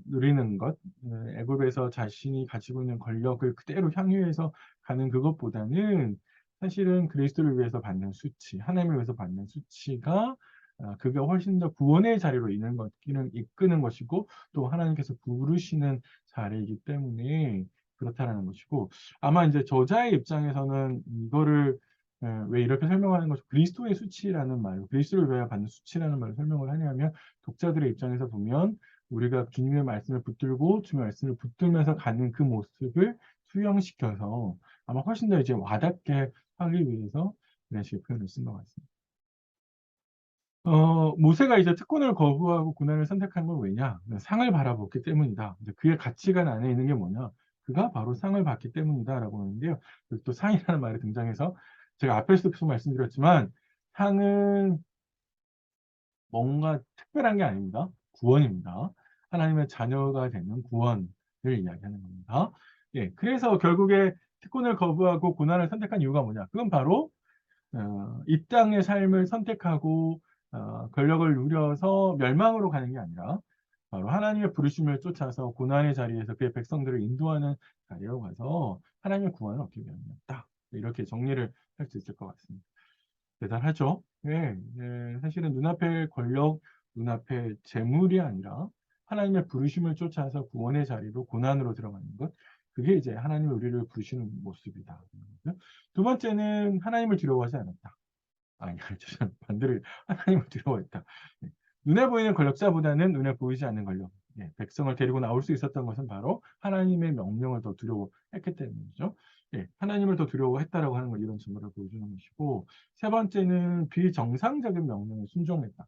S1: 누리는 것, 애굽에서 자신이 가지고 있는 권력을 그대로 향유해서 가는 그것보다는 사실은 그리스도를 위해서 받는 수치, 하나님을 위해서 받는 수치가 그게 훨씬 더 구원의 자리로 이끄는 것이고, 또 하나님께서 부르시는 자리이기 때문에 그렇다라는 것이고, 아마 이제 저자의 입장에서는 이거를 왜 이렇게 설명하는 것이 그리스도의 수치라는 말, 그리스도를 위하여 받는 수치라는 말을 설명을 하냐면, 독자들의 입장에서 보면 우리가 주님의 말씀을 붙들고 주님의 말씀을 붙들면서 가는 그 모습을 수용시켜서 아마 훨씬 더 이제 와닿게 하기 위해서 이런 식의 표현을 쓴 것 같습니다. 모세가 이제 특권을 거부하고 고난을 선택한 건 왜냐? 상을 바라봤기 때문이다. 근데 그의 가치관 안에 있는 게 뭐냐? 그가 바로 상을 받기 때문이다라고 하는데요. 그리고 또 상이라는 말이 등장해서 제가 앞에서도 계속 말씀드렸지만 상은 뭔가 특별한 게 아닙니다. 구원입니다. 하나님의 자녀가 되는 구원을 이야기하는 겁니다. 예, 그래서 결국에 특권을 거부하고 고난을 선택한 이유가 뭐냐? 그건 바로 이 땅의 삶을 선택하고 권력을 누려서 멸망으로 가는 게 아니라 바로 하나님의 부르심을 쫓아서 고난의 자리에서 그의 백성들을 인도하는 자리로 가서 하나님의 구원을 얻기 위함이었다. 이렇게 정리를 할 수 있을 것 같습니다. 대단하죠? 예, 예, 사실은 눈앞의 권력, 눈앞의 재물이 아니라 하나님의 부르심을 쫓아서 구원의 자리로 고난으로 들어가는 것. 그게 이제 하나님의 우리를 부르시는 모습이다. 두 번째는 하나님을 두려워하지 않았다. 아니, 저는 반대로 하나님을 두려워했다. 예, 눈에 보이는 권력자보다는 눈에 보이지 않는 권력. 예, 백성을 데리고 나올 수 있었던 것은 바로 하나님의 명령을 더 두려워했기 때문이죠. 예, 하나님을 더 두려워했다라고 하는 걸 이런 증거를 보여주는 것이고, 세 번째는 비정상적인 명령에 순종했다.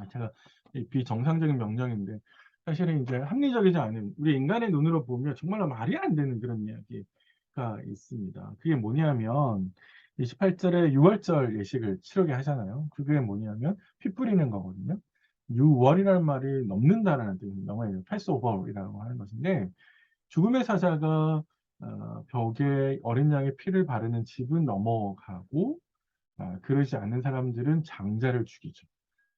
S1: 제가 이 비정상적인 명령인데 사실은 이제 합리적이지 않은 우리 인간의 눈으로 보면 정말로 말이 안 되는 그런 이야기가 있습니다. 그게 뭐냐면 28절에 6월절 예식을 치르게 하잖아요. 그게 뭐냐면 피 뿌리는 거거든요. 6월이라는 말이 넘는다라는 뜻입니다. 영어에 패스오버이라고 하는 것인데 죽음의 사자가 벽에 어린 양의 피를 바르는 집은 넘어가고 그러지 않는 사람들은 장자를 죽이죠.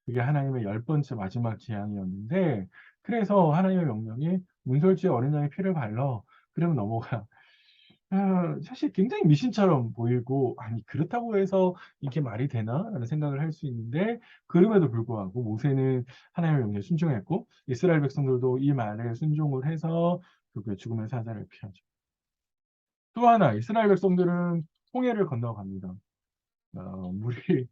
S1: 그게 하나님의 열 번째 마지막 재앙이었는데 그래서 하나님의 명령이 문설주에 어린 양의 피를 발라 그러면 넘어가. 사실 굉장히 미신처럼 보이고 아니 그렇다고 해서 이게 말이 되나? 라는 생각을 할 수 있는데 그럼에도 불구하고 모세는 하나님의 명령에 순종했고 이스라엘 백성들도 이 말에 순종을 해서 그 죽음의 사자를 피하죠. 또 하나 이스라엘 백성들은 홍해를 건너갑니다. 물이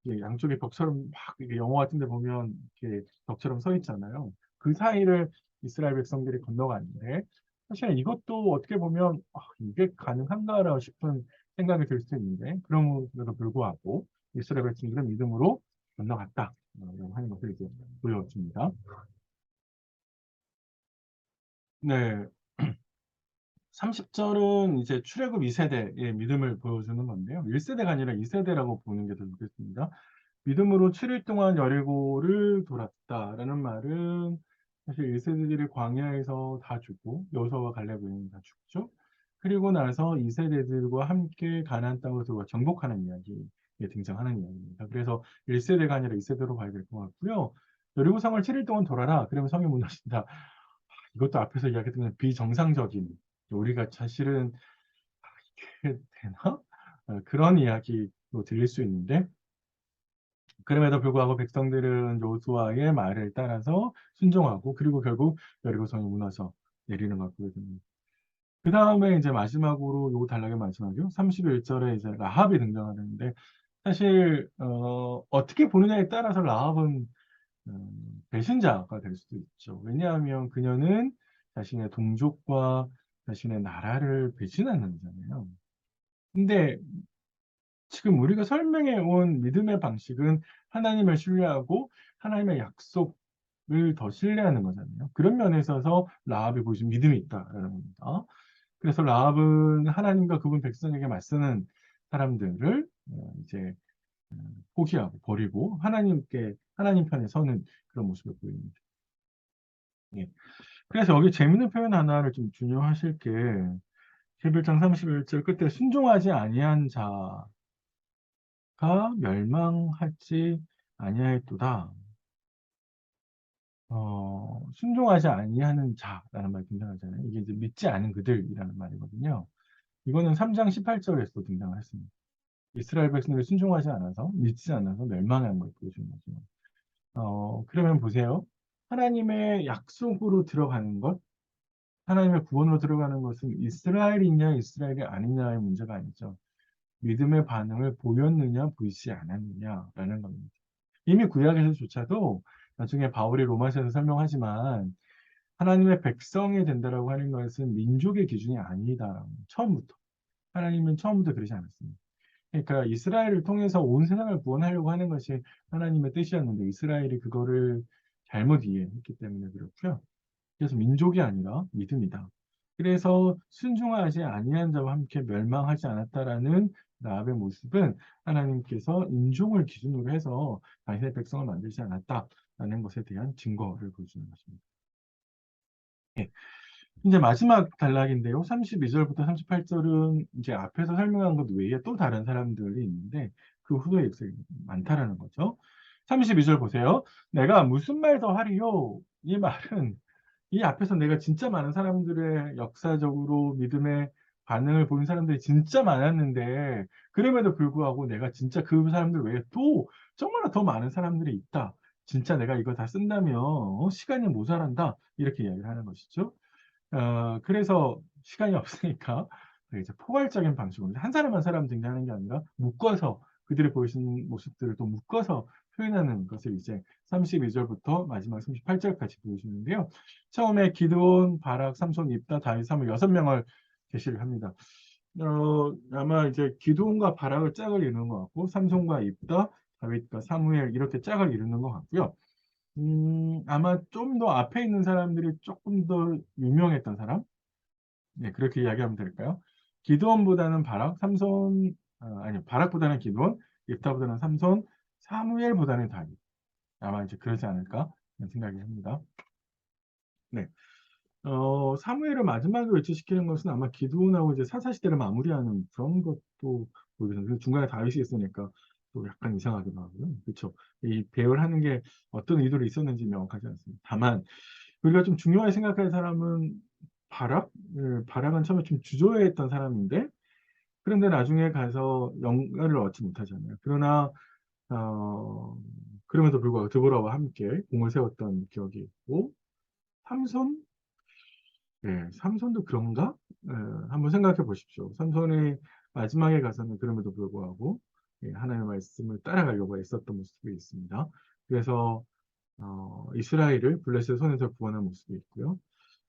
S1: 예, 양쪽에 벽처럼 막 이게 영화 같은 데 보면 이렇게 벽처럼 서 있잖아요. 그 사이를 이스라엘 백성들이 건너가는데 사실 이것도 어떻게 보면 이게 가능한가라 싶은 생각이 들 수 있는데 그럼에도 불구하고 이스라엘 백성들은 믿음으로 건너갔다. 라고 하는 것을 이제 보여줍니다. 네. 30절은 이제 출애굽 2세대의 믿음을 보여주는 건데요. 1세대가 아니라 2세대라고 보는 게 더 좋겠습니다. 믿음으로 7일 동안 여리고를 돌았다라는 말은 사실 1세대들이 광야에서 다 죽고 여호수아와 갈렙은 다 죽죠. 그리고 나서 2세대들과 함께 가나안 땅으로 들어가 정복하는 이야기에 등장하는 이야기입니다. 그래서 1세대가 아니라 2세대로 봐야 될 것 같고요. 여리고 성을 7일 동안 돌아라. 그러면 성이 무너진다. 이것도 앞에서 이야기했던 비정상적인 우리가 사실은 이게 되나? 그런 이야기로 들릴 수 있는데 그럼에도 불구하고 백성들은 여호수아의 말을 따라서 순종하고 그리고 결국 여리고성이 무너져 내리는 걸 보게 됩니다. 그 다음에 이제 마지막으로 요 단락의 마지막이요. 31절에 이제 라합이 등장하는데 사실 어떻게 보느냐에 따라서 라합은 배신자가 될 수도 있죠. 왜냐하면 그녀는 자신의 동족과 자신의 나라를 배신하는 자잖아요. 근데 지금 우리가 설명해 온 믿음의 방식은 하나님을 신뢰하고 하나님의 약속을 더 신뢰하는 거잖아요. 그런 면에 있어서 라합이 보여준 믿음이 있다라는 겁니다. 그래서 라합은 하나님과 그분 백성에게 맞서는 사람들을 이제 포기하고 버리고 하나님 편에 서는 그런 모습을 보입니다. 예. 그래서 여기 재밌는 표현 하나를 좀 중요하실 게 11장 31절 끝에 순종하지 아니한 자가 멸망하지 아니하였도다. 순종하지 아니하는 자라는 말이 등장하잖아요. 이게 이제 믿지 않은 그들이라는 말이거든요. 이거는 3장 18절에서 등장했습니다. 이스라엘 백성들이 순종하지 않아서 믿지 않아서 멸망한 걸 보여주는 거죠. 그러면 보세요. 하나님의 약속으로 들어가는 것, 하나님의 구원으로 들어가는 것은 이스라엘이냐 이스라엘이 아니냐의 문제가 아니죠. 믿음의 반응을 보였느냐 보이지 않았느냐라는 겁니다. 이미 구약에서조차도 나중에 바울이 로마서에서 설명하지만 하나님의 백성이 된다라고 하는 것은 민족의 기준이 아니다. 처음부터. 하나님은 처음부터 그러지 않았습니다. 그러니까 이스라엘을 통해서 온 세상을 구원하려고 하는 것이 하나님의 뜻이었는데 이스라엘이 그거를 잘못 이해했기 때문에 그렇고요. 그래서 민족이 아니라 믿음이다. 그래서 순종하지 아니한 자와 함께 멸망하지 않았다라는 라합의 모습은 하나님께서 인종을 기준으로 해서 당신의 백성을 만들지 않았다라는 것에 대한 증거를 보여주는 것입니다. 예. 이제 마지막 단락인데요. 32절부터 38절은 이제 앞에서 설명한 것 외에 또 다른 사람들이 있는데 그 후에 역사가 많다라는 거죠. 32절 보세요. 내가 무슨 말 더 하리요? 이 말은 이 앞에서 내가 진짜 많은 사람들의 역사적으로 믿음의 반응을 본 사람들이 진짜 많았는데 그럼에도 불구하고 내가 진짜 그 사람들 외에 또 정말 더 많은 사람들이 있다. 진짜 내가 이거 다 쓴다면 시간이 모자란다. 이렇게 이야기를 하는 것이죠. 그래서 시간이 없으니까 이제 포괄적인 방식으로 한 사람 한 사람 등장하는 게 아니라 묶어서 그들이 보이신 모습들을 또 묶어서 표현하는 것을 이제 32절부터 마지막 38절까지 보여주는데요. 처음에 기드온, 바락, 삼손, 입다, 다윗, 사무엘 6명을 제시를 합니다. 아마 이제 기드온과 바락을 짝을 이루는 것 같고 삼손과 입다, 다윗과 사무엘 이렇게 짝을 이루는 것 같고요. 아마 좀 더 앞에 있는 사람들이 조금 더 유명했던 사람? 네, 그렇게 이야기하면 될까요? 기드온보다는 바락, 삼손, 아니, 바락보다는 기드온, 입다보다는 삼손, 사무엘보다는 다윗. 아마 이제 그러지 않을까? 그런 생각이 합니다. 네. 사무엘을 마지막에 외치시키는 것은 아마 기드온하고 이제 사사시대를 마무리하는 그런 것도 보이거든요. 중간에 다윗이 있으니까 또 약간 이상하기도 하고요. 그렇죠. 이 배열하는 게 어떤 의도로 있었는지 명확하지 않습니다. 다만 우리가 좀 중요하게 생각할 사람은 바락? 바락은 처음에 좀 주저했던 사람인데 그런데 나중에 가서 영가를 얻지 못하잖아요. 그러나 어, 그럼에도 불구하고 드보라와 함께 공을 세웠던 기억이 있고 삼손? 네, 삼손도 그런가? 한번 생각해 보십시오. 삼손이 마지막에 가서는 그럼에도 불구하고 하나님의 말씀을 따라가려고 애썼던 모습이 있습니다. 그래서 이스라엘을 블레셋의 손에서 구원한 모습이 있고요.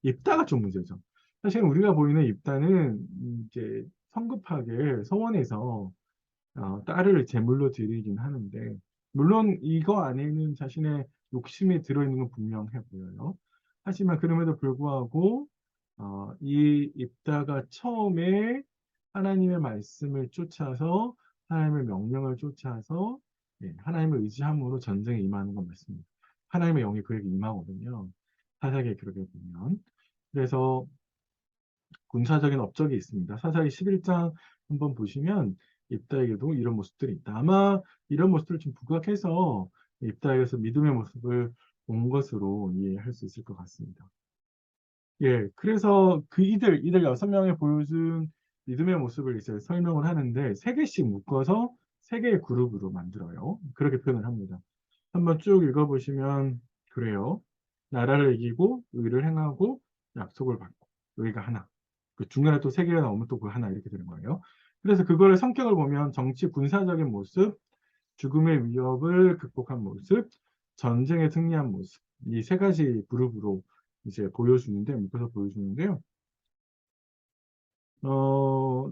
S1: 입다가 좀 문제죠. 사실 우리가 보이는 입다는 이제 성급하게 서원에서 딸을 제물로 드리긴 하는데 물론 이거 안에는 자신의 욕심이 들어있는 건 분명해 보여요. 하지만 그럼에도 불구하고 이 입다가 처음에 하나님의 말씀을 쫓아서 하나님의 명령을 쫓아서 하나님을 의지함으로 전쟁에 임하는 건 맞습니다. 하나님의 영이 그에게 임하거든요. 사사기에 그렇게 보면. 그래서 군사적인 업적이 있습니다. 사사기 11장 한번 보시면 입다에게도 이런 모습들이 있다. 아마 이런 모습들을 좀 부각해서 입다에게서 믿음의 모습을 본 것으로 이해할 수 있을 것 같습니다. 예, 그래서 이들 6명이 보여준 믿음의 모습을 이제 설명을 하는데 세 개씩 묶어서 세 개의 그룹으로 만들어요. 그렇게 표현을 합니다. 한번 쭉 읽어보시면 그래요. 나라를 이기고 의를 행하고 약속을 받고 의가 하나. 그 중간에 또 세 개가 나오면 또 그 하나 이렇게 되는 거예요. 그래서 그거를 성격을 보면 정치 군사적인 모습, 죽음의 위협을 극복한 모습, 전쟁에 승리한 모습 이 세 가지 그룹으로 이제 보여주는데 묶어서 보여주는데요.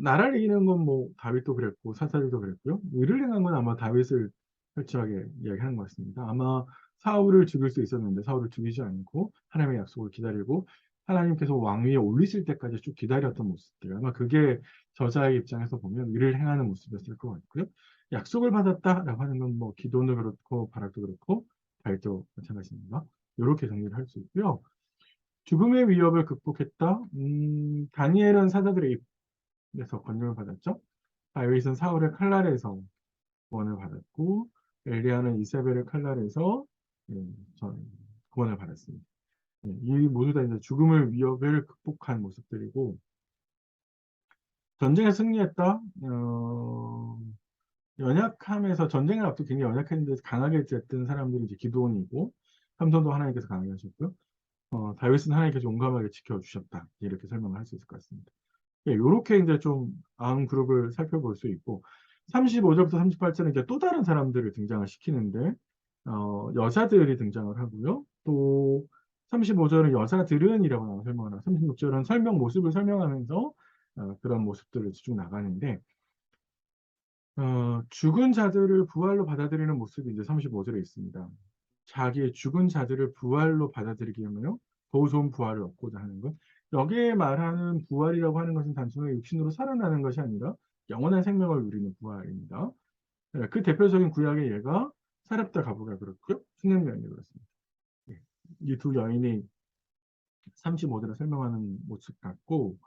S1: 나라를 이기는 건 뭐 다윗도 그랬고 사사들도 그랬고요. 의를 행한 건 아마 다윗을 철저하게 이야기하는 것 같습니다. 아마 사울을 죽일 수 있었는데 사울을 죽이지 않고 하나님의 약속을 기다리고 하나님께서 왕위에 올리실 때까지 쭉 기다렸던 모습들. 아마 그게 저자의 입장에서 보면 의를 행하는 모습이었을 것 같고요. 약속을 받았다라고 하는 건 뭐 기도도 그렇고 바락도 그렇고 다윗도 마찬가지입니다. 이렇게 정리를 할 수 있고요. 죽음의 위협을 극복했다. 다니엘은 사자들의 입에서 권능을 받았죠. 다윗은 사울의 칼날에서 구원을 받았고 엘리야는 이세벨의 칼날에서 구원을 받았습니다. 이 모두 다 이제 죽음의 위협을 극복한 모습들이고 전쟁에 승리했다. 연약함에서 전쟁을 앞두고 굉장히 연약했는데 강하게 됐던 사람들이 이제 기드온이고 삼손도 하나님께서 강하게 하셨고요. 다윗은 하나님께서 용감하게 지켜주셨다. 이렇게 설명을 할 수 있을 것 같습니다. 예, 요렇게 이제 좀 그룹을 살펴볼 수 있고 35절부터 38절은 이제 또 다른 사람들을 등장을 시키는데 여자들이 등장을 하고요. 또 35절은 여자들은이라고 나와 설명을 하고 36절은 모습을 설명하면서 그런 모습들을 쭉 나가는데 죽은 자들을 부활로 받아들이는 모습이 이제 35절에 있습니다. 자기의 죽은 자들을 부활로 받아들이기 위하여 더 좋은 부활을 얻고자 하는 것. 여기에 말하는 부활이라고 하는 것은 단순히 육신으로 살아나는 것이 아니라 영원한 생명을 누리는 부활입니다. 네, 그 대표적인 구약의 예가 사렙다 가부가 그렇고요. 수냄 여인이 그렇습니다. 이 두 여인이 35절에 설명하는 모습 같고,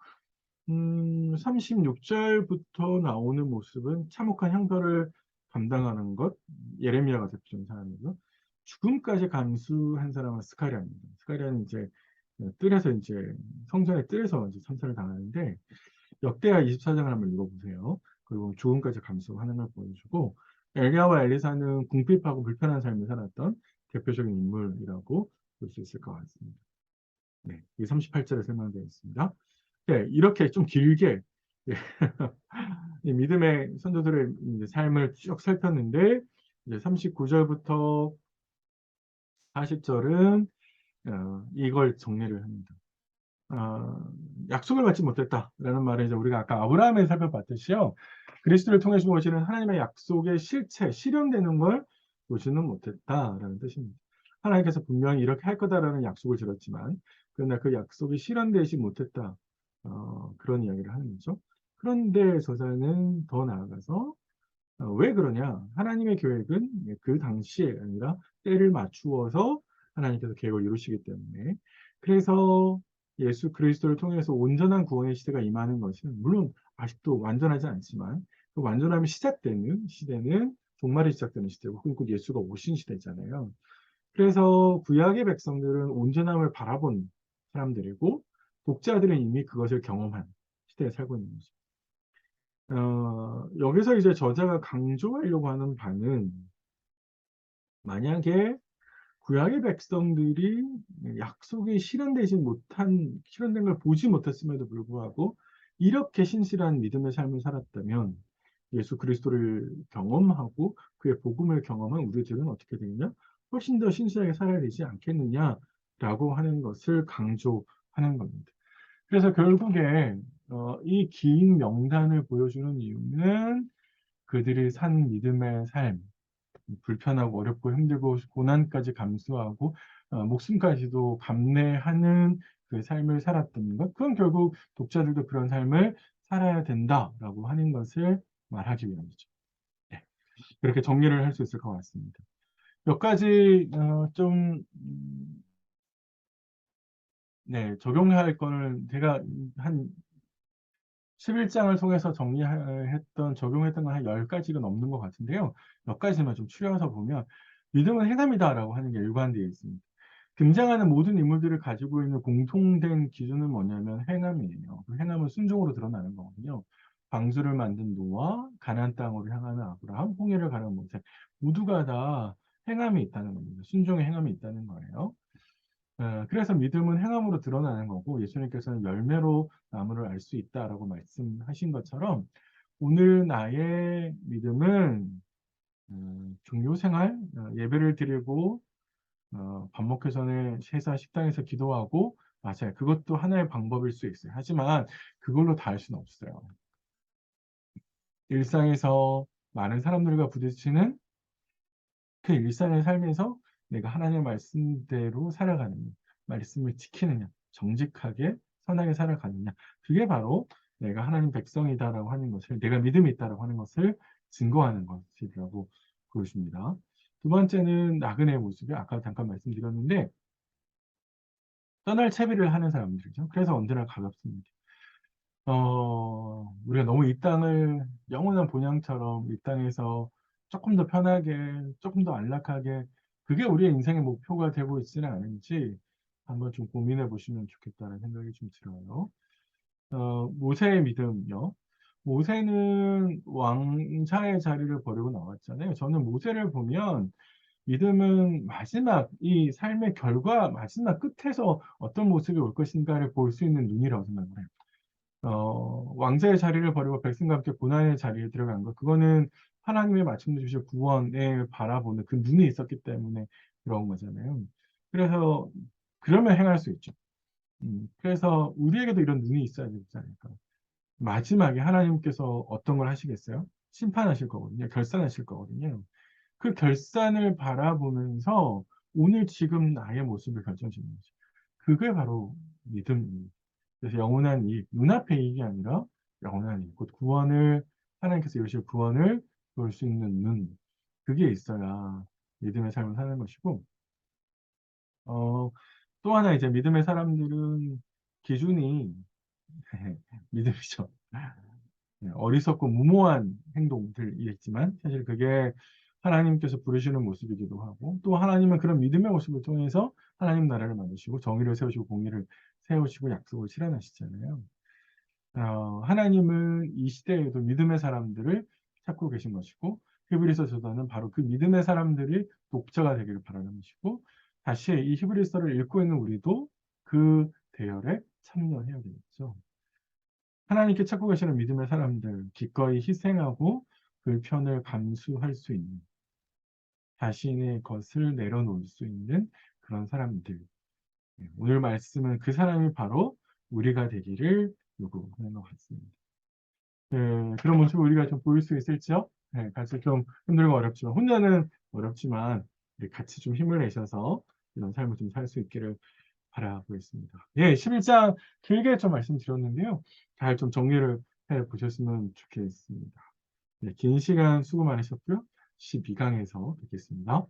S1: 36절부터 나오는 모습은 참혹한 형벌을 감당하는 것, 예레미야가 대표적인 사람이고, 죽음까지 감수한 사람은 스가랴입니다. 스가랴는 이제 뜰에서 이제 성전의 뜰에서 이제 참사를 당하는데, 역대하 24장을 한번 읽어보세요. 그리고 죽음까지 감수하는 걸 보여주고, 엘리야와 엘리사는 궁핍하고 불편한 삶을 살았던 대표적인 인물이라고 볼 수 있을 것 같습니다. 네, 이 38절에 설명되어 있습니다. 네, 이렇게 좀 길게 네, 이 믿음의 선조들의 이제 삶을 쭉 살폈는데 이제 39절부터 40절은 이걸 정리를 합니다. 약속을 받지 못했다라는 말은 이제 우리가 아까 아브라함을 살펴봤듯이요. 그리스도를 통해서 오시는 하나님의 약속의 실체, 실현되는 걸 보지는 못했다라는 뜻입니다. 하나님께서 분명히 이렇게 할 거다라는 약속을 들었지만, 그러나 그 약속이 실현되지 못했다. 그런 이야기를 하는 거죠. 그런데 저자는 더 나아가서 왜 그러냐? 하나님의 계획은 그 당시에 아니라 때를 맞추어서 하나님께서 계획을 이루시기 때문에 그래서 예수 그리스도를 통해서 온전한 구원의 시대가 임하는 것은 물론 아직도 완전하지 않지만 그 완전함이 시작되는 시대는 종말이 시작되는 시대고 그건 곧 예수가 오신 시대잖아요. 그래서 구약의 백성들은 온전함을 바라본 사람들이고 독자들은 이미 그것을 경험한 시대에 살고 있는 거죠. 여기서 이제 저자가 강조하려고 하는 바는 만약에 구약의 백성들이 약속이 실현된 걸 보지 못했음에도 불구하고 이렇게 신실한 믿음의 삶을 살았다면 예수 그리스도를 경험하고 그의 복음을 경험한 우리들은 어떻게 되느냐? 훨씬 더 신실하게 살아야 되지 않겠느냐라고 하는 것을 강조하는 겁니다. 그래서 결국에 이 긴 명단을 보여주는 이유는 그들이 산 믿음의 삶, 불편하고 어렵고 힘들고 고난까지 감수하고 목숨까지도 감내하는 그 삶을 살았던 것. 그건 결국 독자들도 그런 삶을 살아야 된다라고 하는 것을 말하기 위함이죠. 네, 그렇게 정리를 할 수 있을 것 같습니다. 몇 가지 네, 적용할 거는 제가 한 11장을 통해서 적용했던 건 한 10가지가 넘는 것 같은데요. 몇 가지만 좀 추려서 보면, 믿음은 행함이다라고 하는 게 일관되어 있습니다. 등장하는 모든 인물들을 가지고 있는 공통된 기준은 뭐냐면 행함이에요. 그 행함은 순종으로 드러나는 거거든요. 방주를 만든 노아, 가나안 땅으로 향하는 아브라함, 홍해를 가는 모세, 모두가 다 행함이 있다는 겁니다. 순종의 행함이 있다는 거예요. 그래서 믿음은 행함으로 드러나는 거고 예수님께서는 열매로 나무를 알 수 있다라고 말씀하신 것처럼 오늘 나의 믿음은 종교 생활, 예배를 드리고 밥 먹기 전에 회사 식당에서 기도하고 맞아요. 그것도 하나의 방법일 수 있어요. 하지만 그걸로 다 할 수는 없어요. 일상에서 많은 사람들과 부딪히는 그 일상의 삶에서 내가 하나님의 말씀대로 살아가느냐, 말씀을 지키느냐, 정직하게 선하게 살아가느냐, 그게 바로 내가 하나님 백성이다라고 하는 것을, 내가 믿음이 있다라고 하는 것을 증거하는 것이라고 보여줍니다. 두 번째는 나그네의 모습이 아까 잠깐 말씀드렸는데 떠날 채비를 하는 사람들이죠. 그래서 언제나 가볍습니다. 우리가 너무 이 땅을 영원한 본향처럼 이 땅에서 조금 더 편하게, 조금 더 안락하게, 그게 우리의 인생의 목표가 되고 있지는 않은지 한번 좀 고민해 보시면 좋겠다는 생각이 좀 들어요. 모세의 믿음요. 모세는 왕자의 자리를 버리고 나왔잖아요. 저는 모세를 보면 믿음은 마지막, 이 삶의 결과, 마지막 끝에서 어떤 모습이 올 것인가를 볼 수 있는 눈이라고 생각을 해요. 왕자의 자리를 버리고 백성과 함께 고난의 자리에 들어간 것. 그거는 하나님의 마침내 주실 구원에 바라보는 그 눈이 있었기 때문에 그런 거잖아요. 그래서, 그러면 행할 수 있죠. 그래서 우리에게도 이런 눈이 있어야 되지 않을까. 마지막에 하나님께서 어떤 걸 하시겠어요? 심판하실 거거든요. 결산하실 거거든요. 그 결산을 바라보면서 오늘 지금 나의 모습을 결정짓는 거죠. 그게 바로 믿음입니다. 그래서 영원한 이익, 눈앞의 이익이 아니라 영원한 이익, 곧 구원을, 하나님께서 이루실 구원을 볼 수 있는 눈, 그게 있어야 믿음의 삶을 사는 것이고, 어, 또 하나 이제 믿음의 사람들은 기준이 믿음이죠. 네, 어리석고 무모한 행동들이겠지만 사실 그게 하나님께서 부르시는 모습이기도 하고, 또 하나님은 그런 믿음의 모습을 통해서 하나님 나라를 만드시고 정의를 세우시고 공의를 세우시고 약속을 실현하시잖아요. 하나님은 이 시대에도 믿음의 사람들을 찾고 계신 것이고, 히브리서서는 바로 그 믿음의 사람들이 독자가 되기를 바라는 것이고, 다시 이 히브리서를 읽고 있는 우리도 그 대열에 참여해야 되겠죠. 하나님께 찾고 계시는 믿음의 사람들, 기꺼이 희생하고 불편을 감수할 수 있는, 자신의 것을 내려놓을 수 있는 그런 사람들. 오늘 말씀은 그 사람이 바로 우리가 되기를 요구하는 것 같습니다. 그런 모습을 우리가 좀 보일 수 있을지요? 같이 좀 힘들고 어렵지만, 혼자는 어렵지만, 우리 같이 좀 힘을 내셔서 이런 삶을 좀 살 수 있기를 바라보겠습니다. 예, 11장 길게 좀 말씀드렸는데요. 잘 좀 정리를 해 보셨으면 좋겠습니다. 네, 긴 시간 수고 많으셨고요. 12강에서 뵙겠습니다.